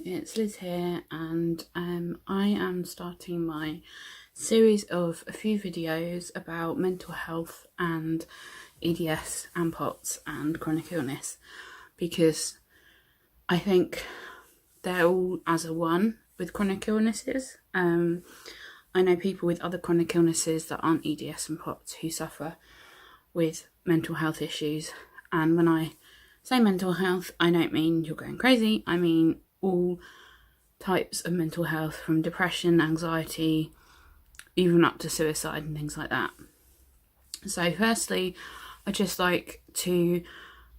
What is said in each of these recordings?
it's Liz here, and I am starting my series of a few videos about mental health and EDS and POTS and chronic illness, because I think they're all as a one with chronic illnesses. I know people with other chronic illnesses that aren't EDS and POTS who suffer with mental health issues, and when I say mental health, I don't mean you're going crazy. I mean all types of mental health, from depression, anxiety, even up to suicide and things like that. So firstly, I'd just like to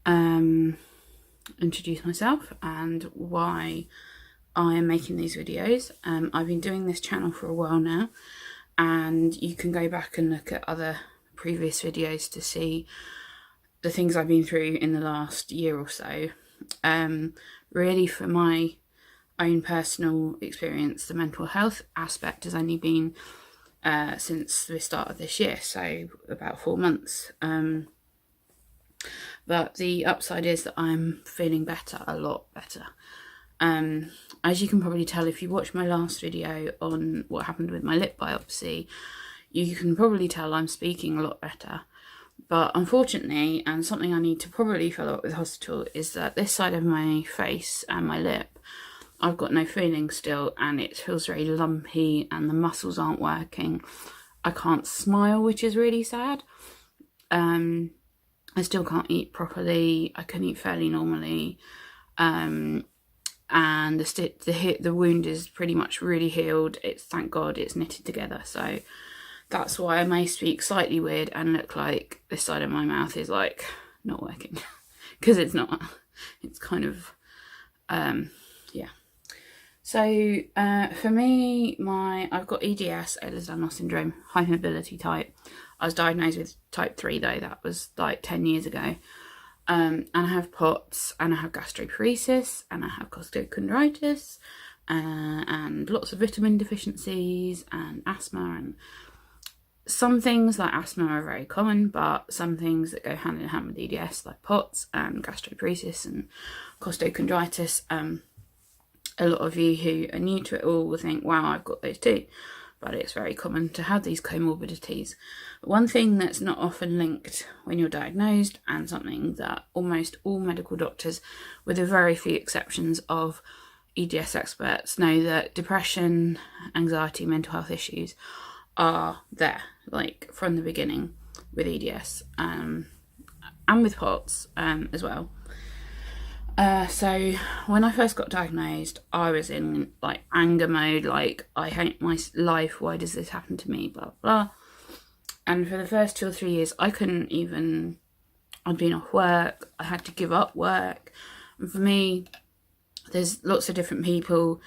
introduce myself and why I am making these videos. I've been doing this channel for a while now, and you can go back and look at other previous videos to see the things I've been through in the last year or so. Really, for my own personal experience, the mental health aspect has only been since the start of this year, so about 4 months. But the upside is that I'm feeling better, a lot better. As you can probably tell if you watched my last video on what happened with my lip biopsy, you can probably tell I'm speaking a lot better. But unfortunately, and something I need to probably follow up with hospital, is that this side of my face and my lip, I've got no feeling still, and it feels very lumpy and the muscles aren't working. I can't smile, which is really sad. I still can't eat properly. I can eat fairly normally. And the wound is pretty much really healed. Thank God it's knitted together. So that's why I may speak slightly weird and look like this side of my mouth is like not working, because it's not. It's kind of, yeah. So for me, I've got EDS, Ehlers-Danlos syndrome, high mobility type. I was diagnosed with type 3 though, that was like 10 years ago. And I have POTS, and I have gastroparesis, and I have costochondritis, and lots of vitamin deficiencies, and asthma, and some things like asthma are very common, but some things that go hand in hand with EDS, like POTS and gastroparesis and costochondritis, a lot of you who are new to it all will think, wow, I've got those too. But it's very common to have these comorbidities. But one thing that's not often linked when you're diagnosed, and something that almost all medical doctors, with a very few exceptions of EDS experts, know, that depression, anxiety, mental health issues are there, like from the beginning with EDS, and with POTS as well. So when I first got diagnosed, I was in like anger mode, like I hate my life, why does this happen to me, blah blah. And for the first 2 or 3 years, I'd been off work, I had to give up work. And for me, there's lots of different people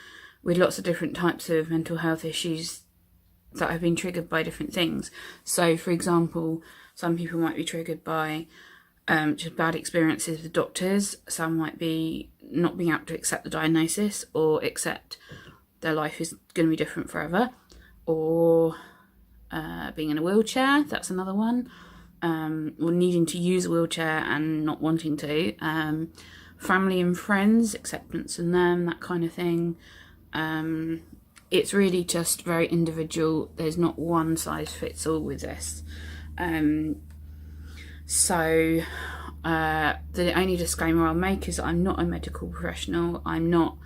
with lots of different types of mental health issues that have been triggered by different things. So for example, some people might be triggered by just bad experiences with doctors. Some might be not being able to accept the diagnosis, or accept their life is going to be different forever, or being in a wheelchair, that's another one, or needing to use a wheelchair and not wanting to, family and friends, acceptance in them, that kind of thing. It's really just very individual. There's not one size fits all with this. So the only disclaimer I'll make is that I'm not a medical professional. I'm not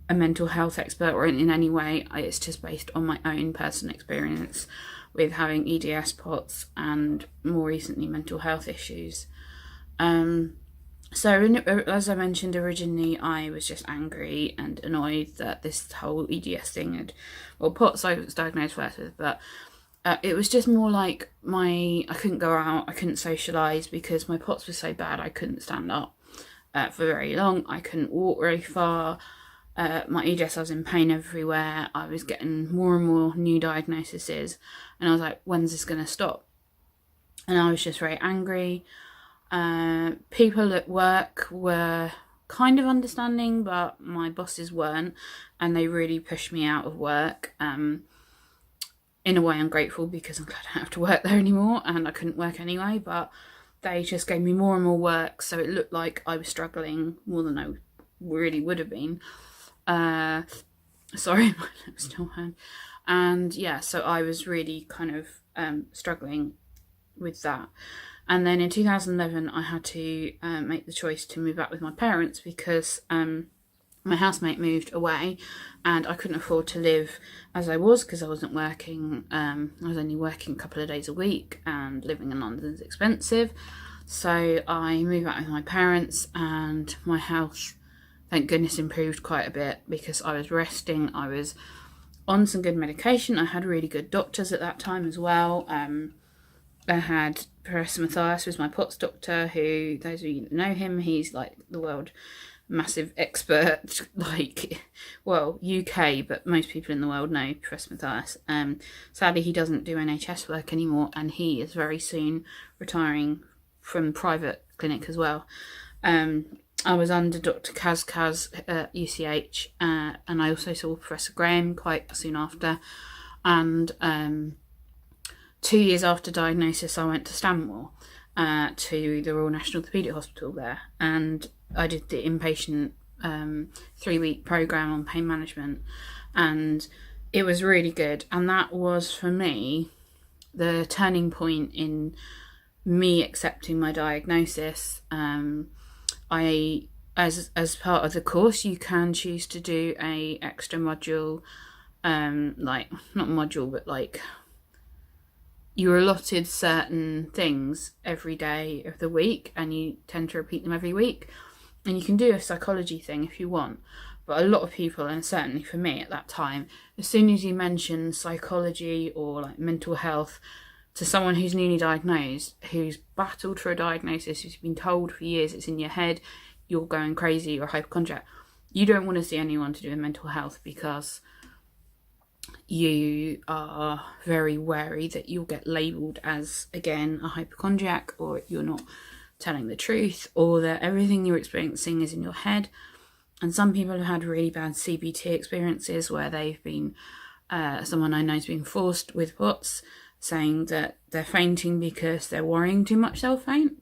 a mental health expert or in any way. It's just based on my own personal experience with having EDS, POTS, and more recently mental health issues. So as I mentioned originally, I was just angry and annoyed that this whole EDS thing POTS I was diagnosed first with, but it was just more like I couldn't go out, I couldn't socialise because my POTS was so bad. I couldn't stand up for very long, I couldn't walk very far. My EDS, I was in pain everywhere. I was getting more and more new diagnoses, and I was like, when's this going to stop? And I was just very angry. People at work were kind of understanding, but my bosses weren't, and they really pushed me out of work. In a way, I'm grateful, because I'm glad I don't have to work there anymore, and I couldn't work anyway, but they just gave me more and more work, so it looked like I was struggling more than I really would have been. Sorry, my lip's still hurt. And yeah, so I was really kind of struggling with that. And then in 2011, I had to make the choice to move back with my parents because my housemate moved away and I couldn't afford to live as I was because I wasn't working. I was only working a couple of days a week and living in London's expensive. So I moved back with my parents and my health, thank goodness, improved quite a bit because I was resting. I was on some good medication. I had really good doctors at that time as well. I had Professor Matthias, was my POTS doctor, who, those of you that know him, he's like the world massive expert, like, well, UK, but most people in the world know Professor Matthias. Sadly, he doesn't do NHS work anymore, and he is very soon retiring from private clinic as well. I was under Dr. Kaz at UCH, and I also saw Professor Graham quite soon after. And 2 years after diagnosis, I went to Stanmore, to the Royal National Orthopaedic Hospital there, and I did the inpatient 3-week programme on pain management, and it was really good. And that was, for me, the turning point in me accepting my diagnosis. As part of the course, you can choose to do a extra module, like, not module, but like, you're allotted certain things every day of the week and you tend to repeat them every week. And you can do a psychology thing if you want. But a lot of people, and certainly for me at that time, as soon as you mention psychology or like mental health to someone who's newly diagnosed, who's battled for a diagnosis, who's been told for years it's in your head, you're going crazy, you're a hypochondriac, you don't want to see anyone to do with mental health because you are very wary that you'll get labelled as, again, a hypochondriac, or you're not telling the truth, or that everything you're experiencing is in your head. And some people have had really bad CBT experiences where they've been, someone I know has been forced with POTS, saying that they're fainting because they're worrying too much they'll faint,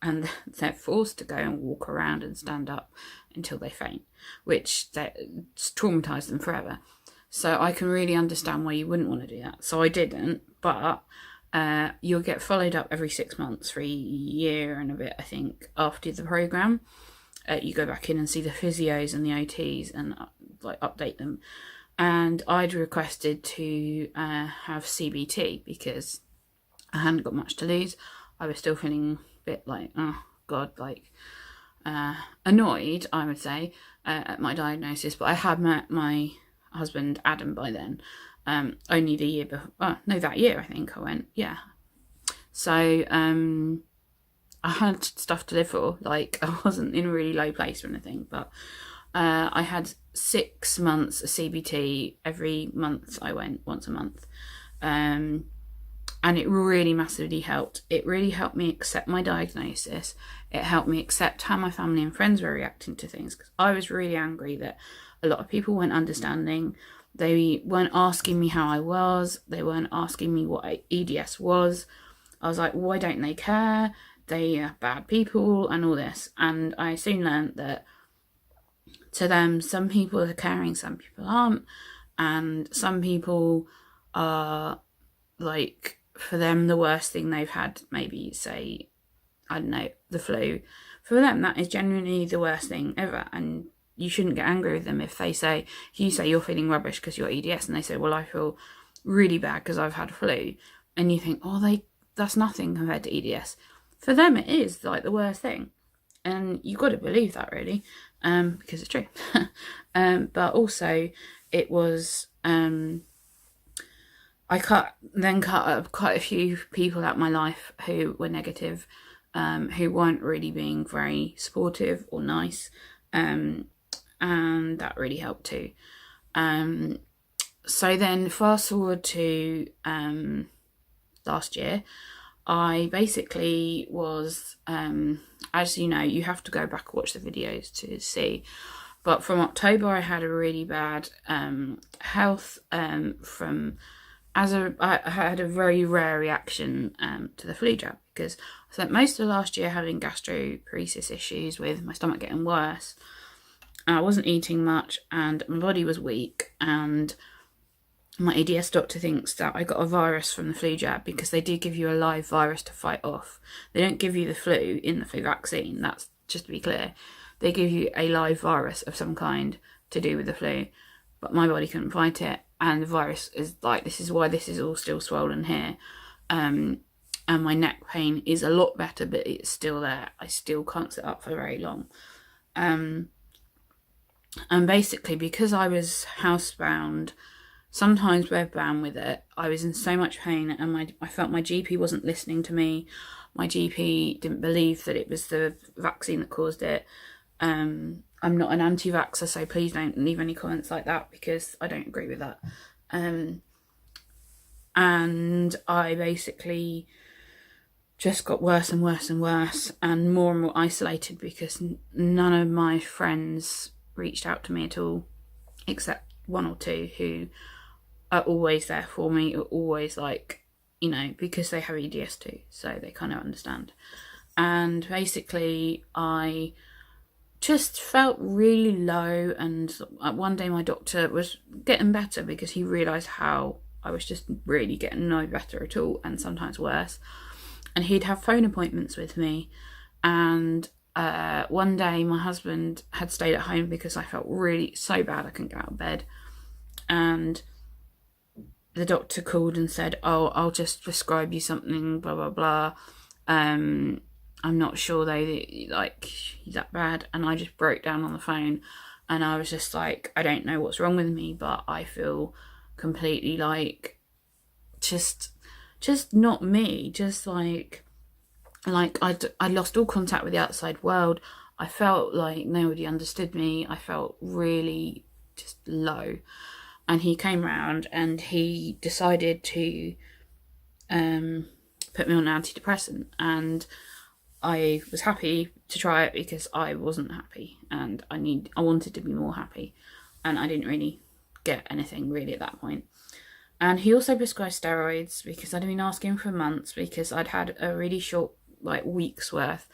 and they're forced to go and walk around and stand up until they faint, which traumatised them forever. So I can really understand why you wouldn't want to do that. So I didn't, but you'll get followed up every 6 months for a year and a bit, I think, after the programme. You go back in and see the physios and the OTs and like update them. And I'd requested to have CBT because I hadn't got much to lose. I was still feeling a bit like, oh God, like annoyed, I would say, at my diagnosis. But I had met my husband Adam by then, only the year before, that year I think I went, yeah. So I had stuff to live for, like I wasn't in a really low place or anything, but I had 6 months of CBT. Every month I went, once a month, and it really massively helped. It really helped me accept my diagnosis. It helped me accept how my family and friends were reacting to things, because I was really angry that a lot of people weren't understanding. They weren't asking me how I was. They weren't asking me what EDS was. I was like, why don't they care? They are bad people and all this. And I soon learned that to them, some people are caring, some people aren't. And some people are, like, for them, the worst thing they've had, maybe, say, I don't know, the flu. For them, that is genuinely the worst thing ever. And you shouldn't get angry with them if you say you're feeling rubbish because you're EDS, and they say, well, I feel really bad because I've had flu. And you think, oh, that's nothing compared to EDS. For them, it is like the worst thing. And you've got to believe that, really, because it's true. But also, it was, I cut up quite a few people out of my life who were negative, who weren't really being very supportive or nice. And that really helped too. So then fast forward to last year, I basically was, as you know, you have to go back and watch the videos to see, but from October I had a really bad health I had a very rare reaction to the flu jab, because I spent most of last year having gastroparesis issues with my stomach getting worse. and I wasn't eating much, and my body was weak, and my EDS doctor thinks that I got a virus from the flu jab, because they do give you a live virus to fight off. They don't give you the flu in the flu vaccine, that's just to be clear. They give you a live virus of some kind to do with the flu, but my body couldn't fight it, and the virus is like, this is why this is all still swollen here. And my neck pain is a lot better, but it's still there. I still can't sit up for very long. And basically, because I was housebound, sometimes bedbound with it, I was in so much pain, and I felt my GP wasn't listening to me. My GP didn't believe that it was the vaccine that caused it. I'm not an anti-vaxxer, so please don't leave any comments like that, because I don't agree with that. And I basically just got worse and worse and worse, and more isolated, because none of my friends reached out to me at all, except one or two who are always there for me, are always like, you know, because they have EDS too, so they kind of understand. And basically I just felt really low, and one day my doctor was getting better, because he realised how I was just really getting no better at all, and sometimes worse, and he'd have phone appointments with me. And one day my husband had stayed at home because I felt really so bad I couldn't get out of bed, and the doctor called and said, oh, I'll just prescribe you something, blah blah blah, I'm not sure they like he's that bad. And I just broke down on the phone, and I was just like, I don't know what's wrong with me, but I feel completely like just not me, just like I lost all contact with the outside world. I felt like nobody understood me. I felt really just low. And he came round and he decided to put me on an antidepressant, and I was happy to try it because I wasn't happy, and I wanted to be more happy, and I didn't really get anything really at that point. And he also prescribed steroids, because I'd been asking for months, because I'd had a really short, like, week's worth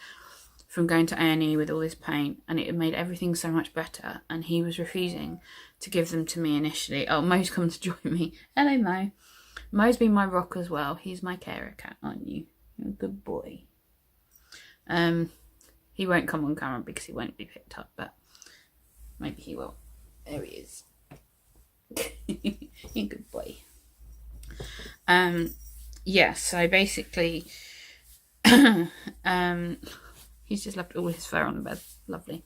from going to A&E with all this pain, and it had made everything so much better, and he was refusing to give them to me initially. Oh, Mo's come to join me. Hello, Mo. Mo's been my rock as well. He's my carer cat, aren't you? You're a good boy. He won't come on camera because he won't be picked up, but maybe he will. There he is. You're a good boy. Yeah, so basically, he's just left all his fur on the bed. Lovely.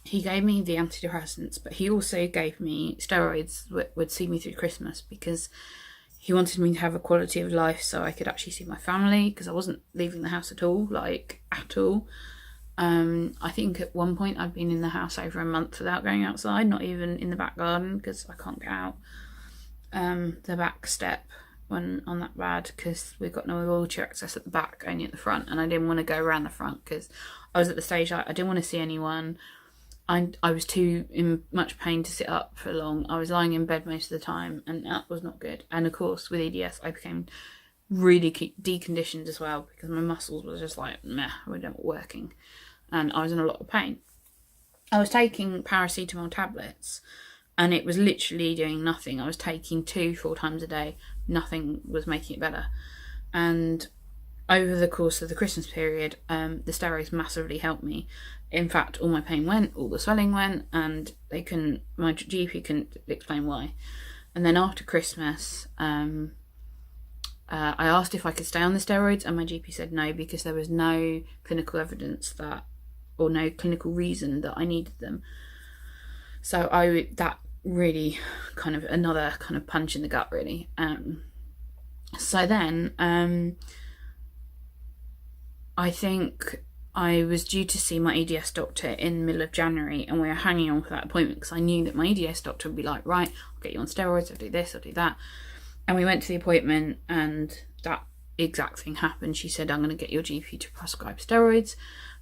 He gave me the antidepressants, but he also gave me steroids that would see me through Christmas, because he wanted me to have a quality of life so I could actually see my family, because I wasn't leaving the house at all, at all. I think at one point I'd been in the house over a month without going outside, not even in the back garden, because I can't get out the back step when I'm that bad, because we've got no wheelchair access at the back, only at the front, and I didn't want to go around the front because I was at the stage I didn't want to see anyone. I was too in much pain to sit up for long. I was lying in bed most of the time, and that was not good. And of course, with EDS, I became really deconditioned as well, because my muscles were just like, meh, they weren't working. And I was in a lot of pain. I was taking paracetamol tablets, and it was literally doing nothing. I was taking 2-4 times a day. Nothing was making it better. And over the course of the Christmas period, the steroids massively helped me. In fact, all my pain went, all the swelling went, and my GP couldn't explain why. And then after Christmas, I asked if I could stay on the steroids, and my GP said no, because there was no clinical evidence or no clinical reason that I needed them. So that really kind of another kind of punch in the gut, really. So then, I think I was due to see my EDS doctor in the middle of January, and we were hanging on for that appointment because I knew that my EDS doctor would be like, right, I'll get you on steroids, I'll do this, I'll do that. And we went to the appointment, and that exact thing happened. She said, I'm going to get your GP to prescribe steroids.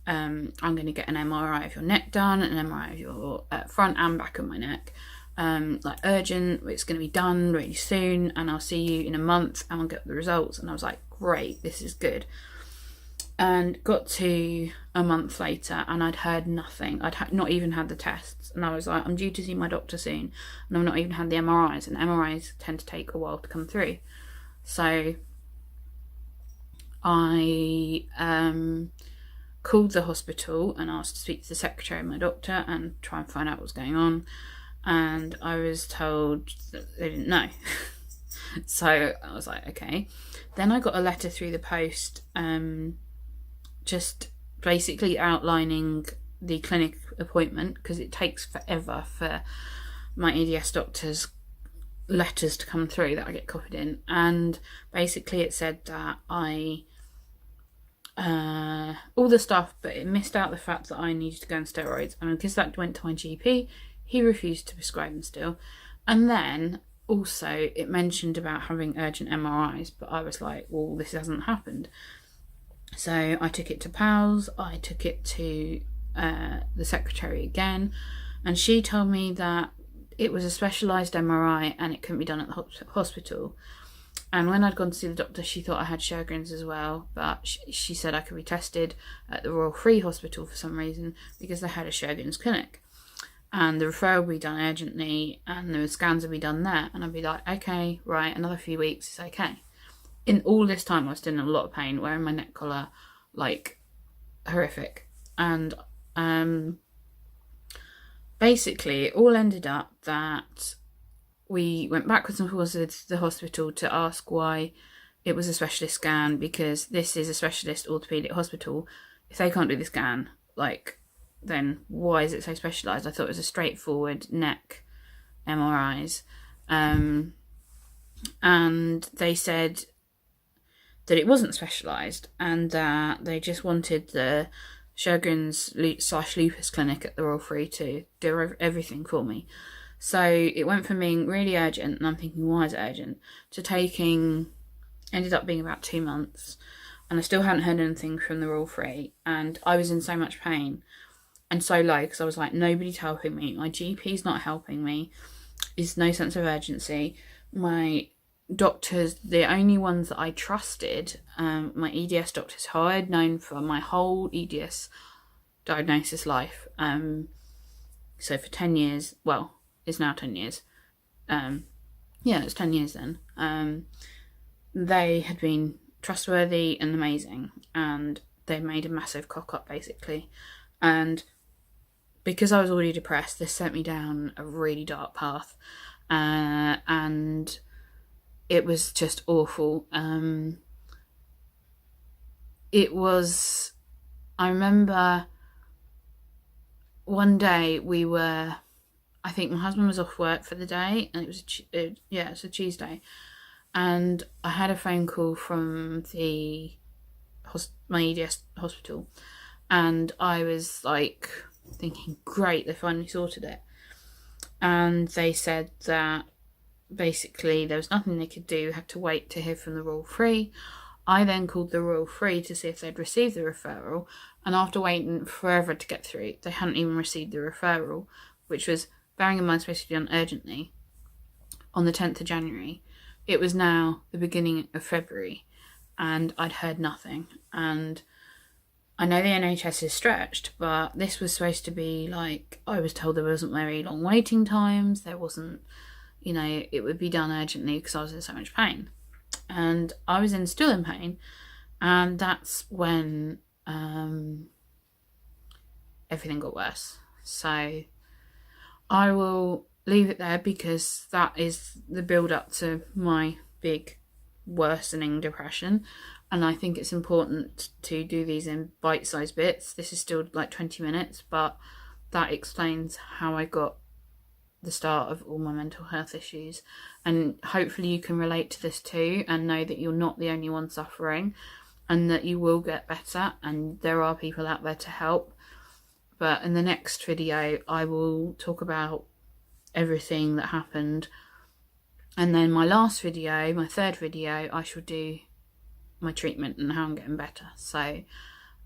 I'm going to get an MRI of your neck done, an MRI of your front and back of my neck. Like urgent, it's going to be done really soon, and I'll see you in a month and I'll get the results. And I was like, great, this is good. And got to a month later and I'd heard nothing. I'd not even had the tests, and I was like, I'm due to see my doctor soon, and I've not even had the MRIs, and MRIs tend to take a while to come through. So I called the hospital and asked to speak to the secretary of my doctor and try and find out what's going on, and I was told that they didn't know. So I was like, okay. Then I got a letter through the post, just basically outlining the clinic appointment, because it takes forever for my EDS doctor's letters to come through that I get copied in. And basically it said that all the stuff, but it missed out the fact that I needed to go on steroids, and because that went to my GP, he refused to prescribe them still. And then also it mentioned about having urgent MRIs, but I was like, well, this hasn't happened. So I took it to PALS, I took it to the secretary again, and she told me that it was a specialised MRI and it couldn't be done at the hospital. And when I'd gone to see the doctor, she thought I had Sjogren's as well, but she said I could be tested at the Royal Free Hospital for some reason, because they had a Sjogren's clinic. And the referral would be done urgently, and the scans would be done there. And I'd be like, okay, right, another few weeks is okay. In all this time, I was still in a lot of pain, wearing my neck collar, like, horrific. And basically, it all ended up that we went backwards and forwards to the hospital to ask why it was a specialist scan, because this is a specialist orthopaedic hospital. If they can't do the scan, like, then why is it so specialised? I thought it was a straightforward neck MRIs. And they said that it wasn't specialised, and that they just wanted the Sjogren's / lupus clinic at the Royal Free to do everything for me. So it went from being really urgent, and I'm thinking, why is it urgent, to ended up being about 2 months, and I still hadn't heard anything from the Royal Free, and I was in so much pain and so low, because I was like, nobody's helping me, my GP's not helping me, there's no sense of urgency. My doctors, the only ones that I trusted, my EDS doctors, who I had known for my whole EDS diagnosis life, so for 10 years, well, it's now 10 years, it's 10 years then, they had been trustworthy and amazing, and they made a massive cock up basically. And because I was already depressed, this sent me down a really dark path, and it was just awful. I remember one day I think my husband was off work for the day, and it was a Tuesday, and I had a phone call from my EDS hospital, and I was like thinking, great, they finally sorted it. And they said that basically there was nothing they could do, had to wait to hear from the Royal Free. I then called the Royal Free to see if they'd received the referral, and after waiting forever to get through, they hadn't even received the referral, which was, bearing in mind, supposed to be done urgently on the 10th of January. It was now the beginning of February, and I'd heard nothing. And I know the NHS is stretched, but this was supposed to be like, I was told there wasn't very long waiting times, there wasn't, it would be done urgently because I was in so much pain. And I was still in pain, and that's when everything got worse. So I will leave it there, because that is the build up to my big worsening depression, and I think it's important to do these in bite-sized bits. This is still like 20 minutes, but that explains how I got the start of all my mental health issues, and hopefully you can relate to this too and know that you're not the only one suffering, and that you will get better, and there are people out there to help. But in the next video I will talk about everything that happened, and then my last video, my third video, I shall do my treatment and how I'm getting better. So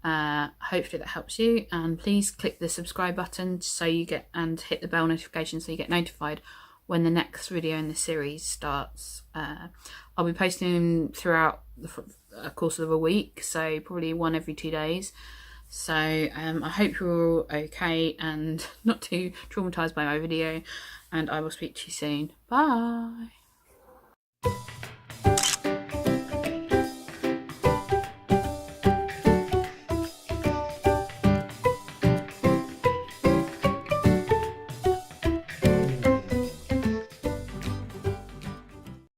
hopefully that helps you, and please click the subscribe button so you get, and hit the bell notification so you get notified when the next video in the series starts. I'll be posting throughout the course of a week, so probably one every 2 days. So I hope you're all okay and not too traumatized by my video, and I will speak to you soon. Bye.